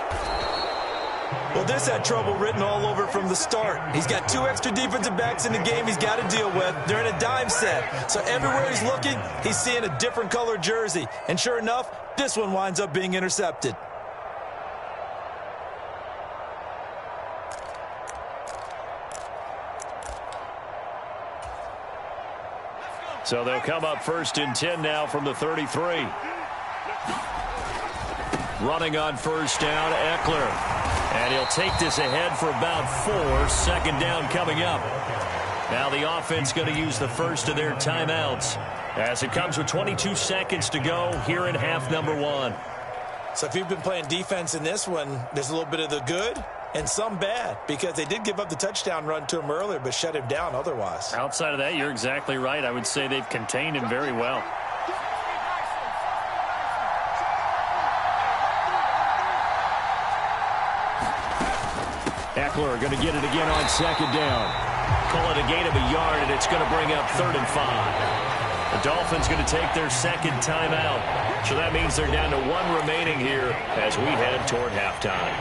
[SPEAKER 12] Well, this had trouble written all over from the start. He's got 2 extra defensive backs in the game he's got to deal with. They're in a dime set. So everywhere he's looking, he's seeing a different color jersey. And sure enough, this one winds up being intercepted.
[SPEAKER 11] So they'll come up 1st and 10 now from the 33. Running on 1st down, Eckler. And he'll take this ahead for about 4. 2nd down coming up. Now the offense going to use the first of their timeouts as it comes with 22 seconds to go here in half number 1.
[SPEAKER 12] So if you've been playing defense in this one, there's a little bit of the good and some bad, because they did give up the touchdown run to him earlier but shut him down otherwise.
[SPEAKER 14] Outside of that, you're exactly right. I would say they've contained him very well. Eckler going to get it again on 2nd down.
[SPEAKER 11] Call it a gain of a yard, and it's going to bring up 3rd and 5. The Dolphins going to take their 2nd timeout. So that means they're down to 1 remaining here as we head toward halftime.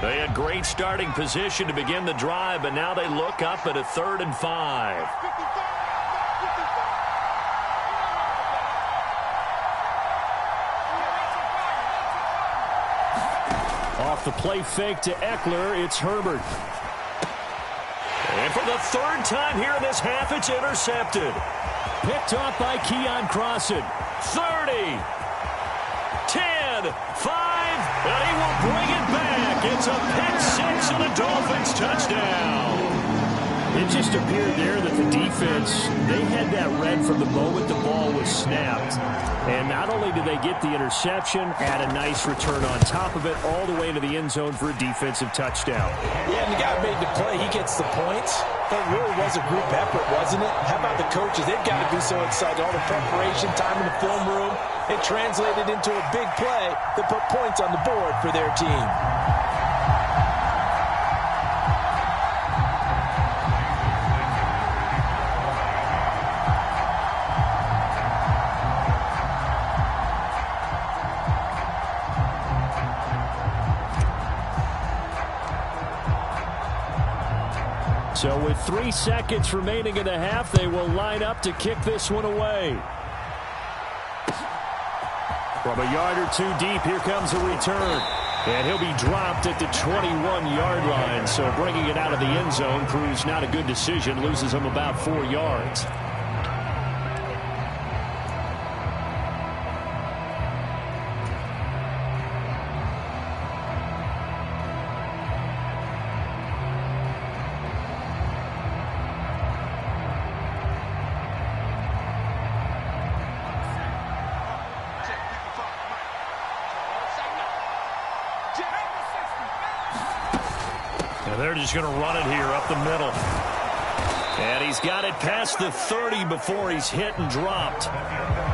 [SPEAKER 11] The They had great starting position to begin the drive, but now they look up at a 3rd and 5.
[SPEAKER 14] Off the play fake to Eckler, it's Herbert.
[SPEAKER 11] And for the 3rd time here in this half, it's intercepted.
[SPEAKER 14] Picked off by Keon Crossan.
[SPEAKER 11] 30, 10, 5, and he will bring it back. It's a pick 6 and a Dolphins touchdown.
[SPEAKER 14] It just appeared there that the defense, they had that read from the moment the ball was snapped. And not only did they get the interception, add a nice return on top of it, all the way into the end zone for a defensive touchdown.
[SPEAKER 12] Yeah, and the guy made the play. He gets the points. But it really was a group effort, wasn't it? How about the coaches? They've got to be so excited. All the preparation, time in the film room. It translated into a big play that put points on the board for their team.
[SPEAKER 14] So with 3 seconds remaining in the half, they will line up to kick this one away. From a yard or two deep, here comes a return. And he'll be dropped at the 21-yard line. So bringing it out of the end zone proves not a good decision. Loses him about 4 yards.
[SPEAKER 11] They're just going to run it here up the middle. And he's got it past the 30 before he's hit and dropped.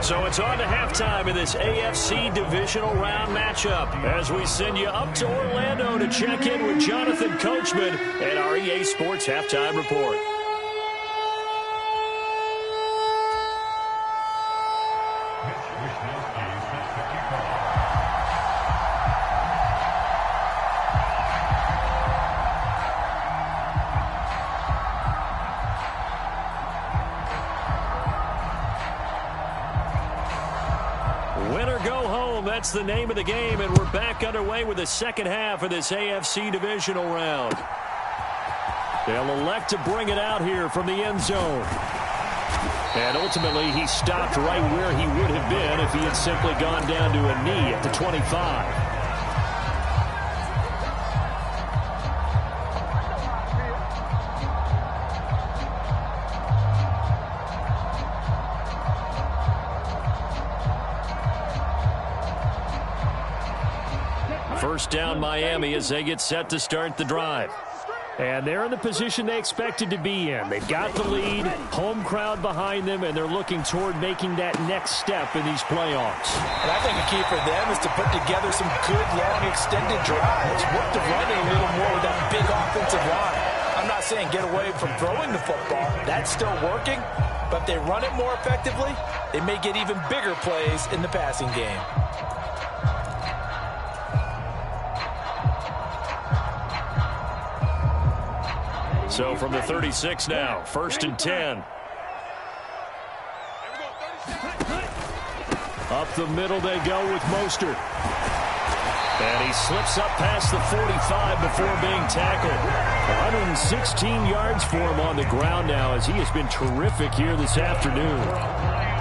[SPEAKER 11] So it's on to halftime in this AFC divisional round matchup as we send you up to Orlando to check in with Jonathan Coachman at our EA Sports Halftime Report. That's the name of the game, and we're back underway with the second half of this AFC divisional round. They'll elect to bring it out here from the end zone. And ultimately, he stopped right where he would have been if he had simply gone down to a knee at the 25. First down Miami as they get set to start the drive.
[SPEAKER 14] And they're in the position they expected to be in. They've got the lead, home crowd behind them, and they're looking toward making that next step in these playoffs.
[SPEAKER 12] And I think a key for them is to put together some good, long, extended drives. Work the running a little more with that big offensive line. I'm not saying get away from throwing the football. That's still working. But if they run it more effectively, they may get even bigger plays in the passing game.
[SPEAKER 11] So from the 36 now, 1st and 10.
[SPEAKER 14] Up the middle they go with Mostert.
[SPEAKER 11] And he slips up past the 45 before being tackled.
[SPEAKER 14] 116 yards for him on the ground now as he has been terrific here this afternoon.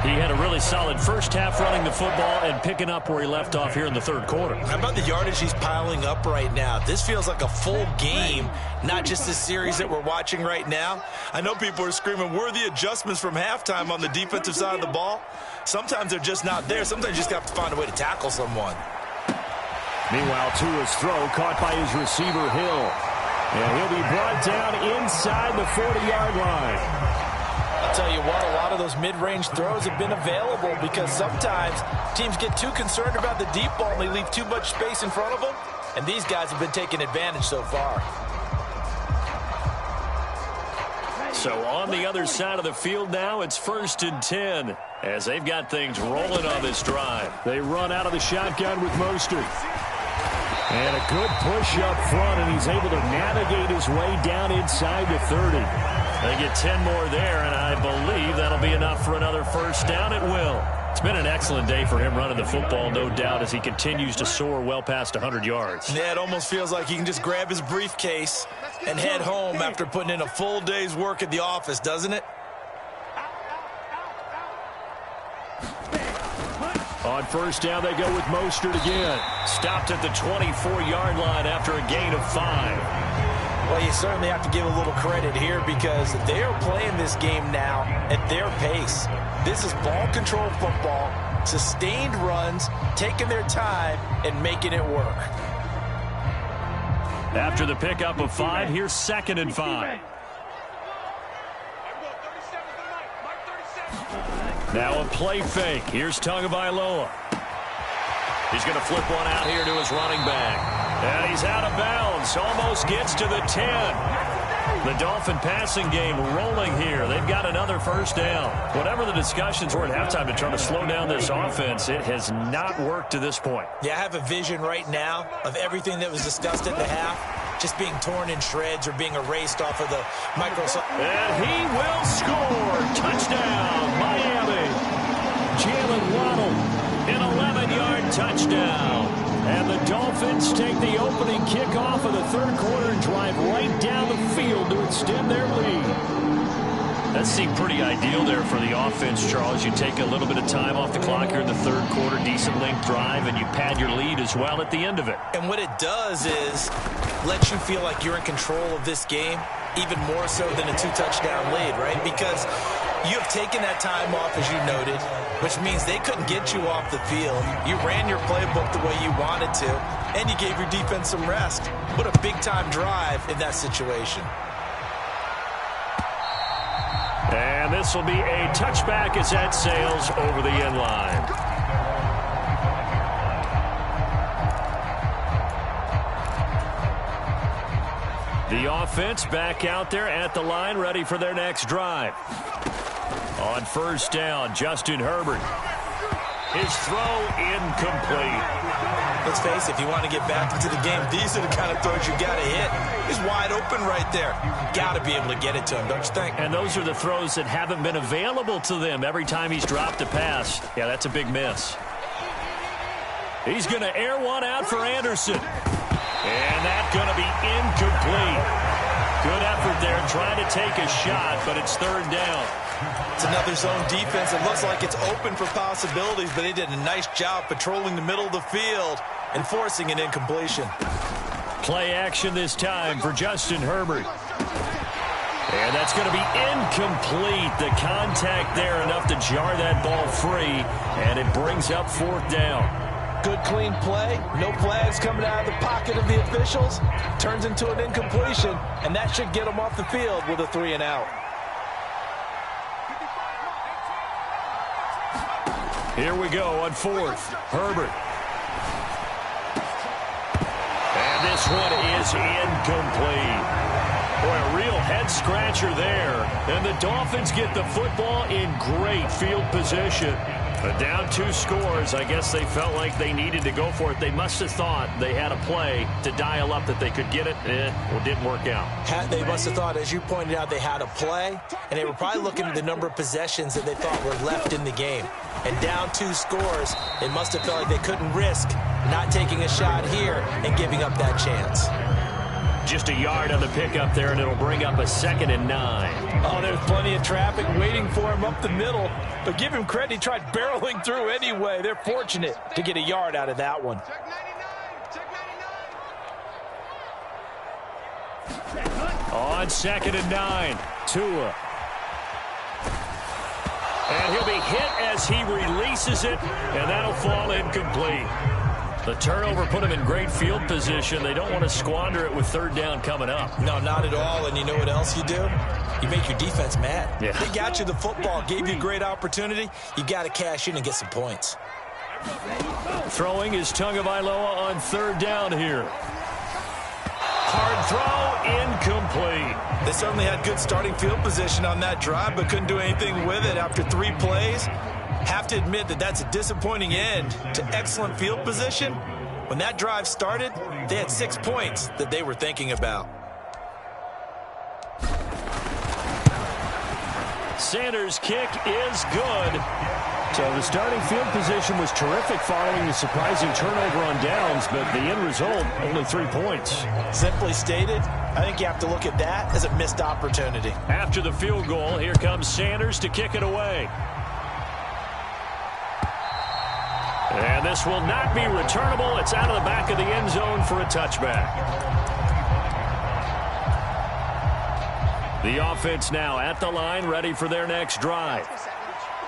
[SPEAKER 11] He had a really solid first half running the football and picking up where he left off here in the third quarter.
[SPEAKER 12] How about the yardage he's piling up right now? This feels like a full game, not just this series that we're watching right now. I know people are screaming, where are the adjustments from halftime on the defensive side of the ball? Sometimes they're just not there. Sometimes you just have to find a way to tackle someone.
[SPEAKER 14] Meanwhile, Tua's throw caught by his receiver, Hill. And he'll be brought down inside the 40-yard line.
[SPEAKER 12] I'll tell you what, a lot of those mid-range throws have been available because sometimes teams get too concerned about the deep ball and they leave too much space in front of them. And these guys have been taking advantage so far.
[SPEAKER 11] So on the other side of the field now, it's 1st and 10 as they've got things rolling on this drive.
[SPEAKER 14] They run out of the shotgun with Mostert. And a good push up front, and he's able to navigate his way down inside the 30.
[SPEAKER 11] They get 10 more there, and I believe that'll be enough for another first down. It will. It's been an excellent day for him running the football, no doubt, as he continues to soar well past 100 yards.
[SPEAKER 12] Yeah, it almost feels like he can just grab his briefcase and head home after putting in a full day's work at the office, doesn't it?
[SPEAKER 14] On first down, they go with Mostert again.
[SPEAKER 11] Stopped at the 24-yard line after a gain of 5.
[SPEAKER 12] Well, you certainly have to give a little credit here because they are playing this game now at their pace. This is ball control football, sustained runs, taking their time, and making it work.
[SPEAKER 11] After the pickup of 5, here's 2nd and 5. Now a play fake. Here's Tagovailoa. He's going to flip one out here to his running back. And he's out of bounds. Almost gets to the 10. The Dolphin passing game rolling here. They've got another first down. Whatever the discussions were at halftime to try to slow down this offense, it has not worked to this point.
[SPEAKER 12] Yeah, I have a vision right now of everything that was discussed at the half just being torn in shreds or being erased off of the Microsoft.
[SPEAKER 11] And he will score. Touchdown, Miami. Jalen Waddle, an 11-yard touchdown. And the Dolphins take the opening kickoff of the third quarter and drive right down the field to extend their lead. That seemed pretty ideal there for the offense, Charles. You take a little bit of time off the clock here in the third quarter, decent length drive, and you pad your lead as well at the end of it.
[SPEAKER 12] And what it does is let you feel like you're in control of this game, even more so than a 2-touchdown lead, right? Because you have taken that time off, as you noted, which means they couldn't get you off the field. You ran your playbook the way you wanted to, and you gave your defense some rest. What a big-time drive in that situation.
[SPEAKER 11] And this will be a touchback as that sails over the end line. The offense back out there at the line, ready for their next drive. On first down, Justin Herbert. His throw incomplete.
[SPEAKER 12] Let's face it, if you want to get back into the game, these are the kind of throws you got to hit. He's wide open right there. Got to be able to get it to him, don't you think?
[SPEAKER 11] And those are the throws that haven't been available to them every time he's dropped a pass. Yeah, that's a big miss. He's going to air one out for Anderson. And that's going to be incomplete. Good effort there trying to take a shot, but it's third down.
[SPEAKER 12] It's another zone defense. It looks like it's open for possibilities, but they did a nice job patrolling the middle of the field and forcing an incompletion.
[SPEAKER 11] Play action this time for Justin Herbert. And that's going to be incomplete. The contact there enough to jar that ball free, and it brings up fourth down.
[SPEAKER 12] Good, clean play. No flags coming out of the pocket of the officials. Turns into an incompletion, and that should get them off the field with a 3-and-out.
[SPEAKER 11] Here we go on fourth. Herbert. And this one is incomplete. Boy, a real head-scratcher there. And the Dolphins get the football in great field position. But down 2 scores, I guess they felt like they needed to go for it. They must have thought they had a play to dial up that they could get it. Well, it didn't work out.
[SPEAKER 12] They must have thought, as you pointed out, they had a play, and they were probably looking at the number of possessions that they thought were left in the game. And down 2 scores, they must have felt like they couldn't risk not taking a shot here and giving up that chance.
[SPEAKER 11] Just a yard on the pickup there, and it'll bring up a 2nd and 9.
[SPEAKER 12] Oh, there's plenty of traffic waiting for him up the middle. But give him credit, he tried barreling through anyway. They're fortunate to get a yard out of that one.
[SPEAKER 11] On 2nd and 9, Tua. And he'll be hit as he releases it, and that'll fall incomplete. The turnover put them in great field position. They don't want to squander it with third down coming up.
[SPEAKER 12] No, not at all. And you know what else you do? You make your defense mad.
[SPEAKER 11] Yeah.
[SPEAKER 12] They got you the football, gave you a great opportunity. You got to cash in and get some points.
[SPEAKER 11] Throwing is Tagovailoa on third down here. Hard throw, incomplete.
[SPEAKER 12] They certainly had good starting field position on that drive, but couldn't do anything with it after 3 plays. Have to admit that that's a disappointing end to excellent field position, When that drive started, they had 6 points that they were thinking about.
[SPEAKER 11] Sanders' kick is good. So the starting field position was terrific following the surprising turnover on downs, but the end result, only 3 points.
[SPEAKER 12] Simply stated, I think you have to look at that as a missed opportunity.
[SPEAKER 11] After the field goal, here comes Sanders to kick it away. And this will not be returnable. It's out of the back of the end zone for a touchback. The offense now at the line, ready for their next drive.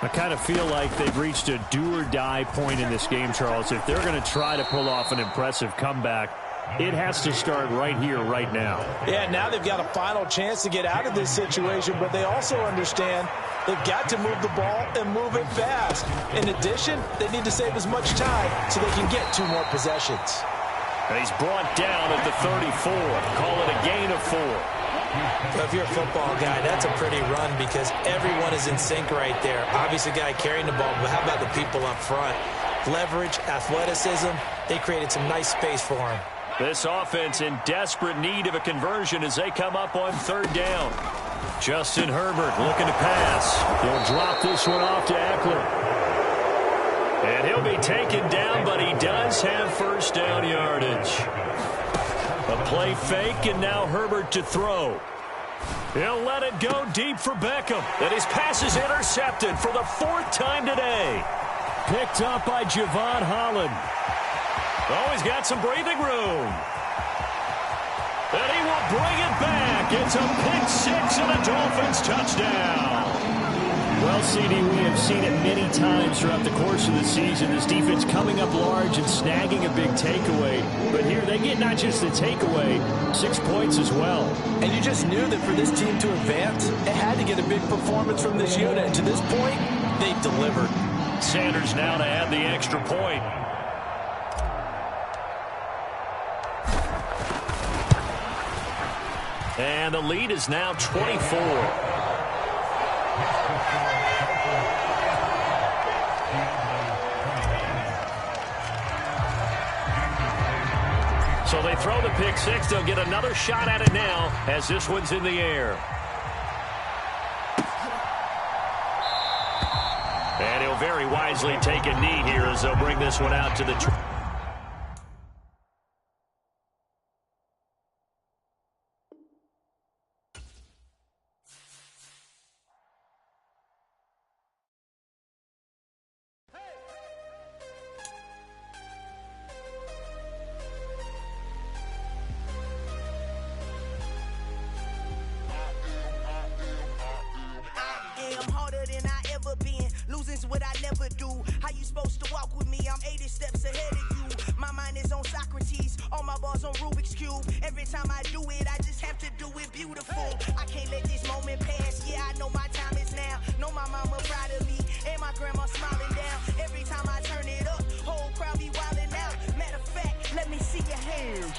[SPEAKER 11] I kind of feel like they've reached a do-or-die point in this game, Charles. If they're going to try to pull off an impressive comeback, it has to start right here, right now.
[SPEAKER 12] Yeah, now they've got a final chance to get out of this situation, but they also understand they've got to move the ball and move it fast. In addition, they need to save as much time so they can get 2 more possessions.
[SPEAKER 11] And he's brought down at the 34. Call it a gain of 4.
[SPEAKER 12] So if you're a football guy, that's a pretty run because everyone is in sync right there. Obviously, the guy carrying the ball, but how about the people up front? Leverage, athleticism, they created some nice space for him.
[SPEAKER 11] This offense in desperate need of a conversion as they come up on 3rd down. Justin Herbert looking to pass. He'll drop this one off to Eckler. And he'll be taken down, but he does have 1st down yardage. A play fake, and now Herbert to throw. He'll let it go deep for Beckham. And his pass is intercepted for the 4th time today. Picked up by Javon Holland. Oh, he's got some breathing room. And he will bring it back. It's a pick 6 and a Dolphins touchdown. Well, CD, we have seen it many times throughout the course of the season. This defense coming up large and snagging a big takeaway. But here they get not just the takeaway, 6 points as well.
[SPEAKER 12] And you just knew that for this team to advance, it had to get a big performance from this unit. And to this point, they've delivered.
[SPEAKER 11] Sanders now to add the extra point. And the lead is now 24. So they throw the pick 6. They'll get another shot at it now as this one's in the air. And he'll very wisely take a knee here as they'll bring this one out to the
[SPEAKER 6] what I never do. How you supposed to walk with me? I'm 80 steps ahead of you. My mind is on Socrates, all my bars on Rubik's Cube. Every time I do it, I just have to do it beautiful. I can't let this moment pass. Yeah, I know my time is now. Know my mama proud of me, and my grandma smiling down. Every time I turn it up, whole crowd be wilding out. Matter of fact, let me see your hands.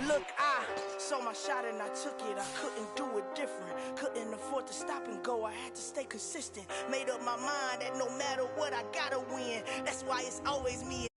[SPEAKER 6] Look, I saw my shot and I took it. I couldn't do it different. Couldn't afford to stop and go. I had to stay consistent. Made up my mind that no matter what, I gotta win. That's why it's always me.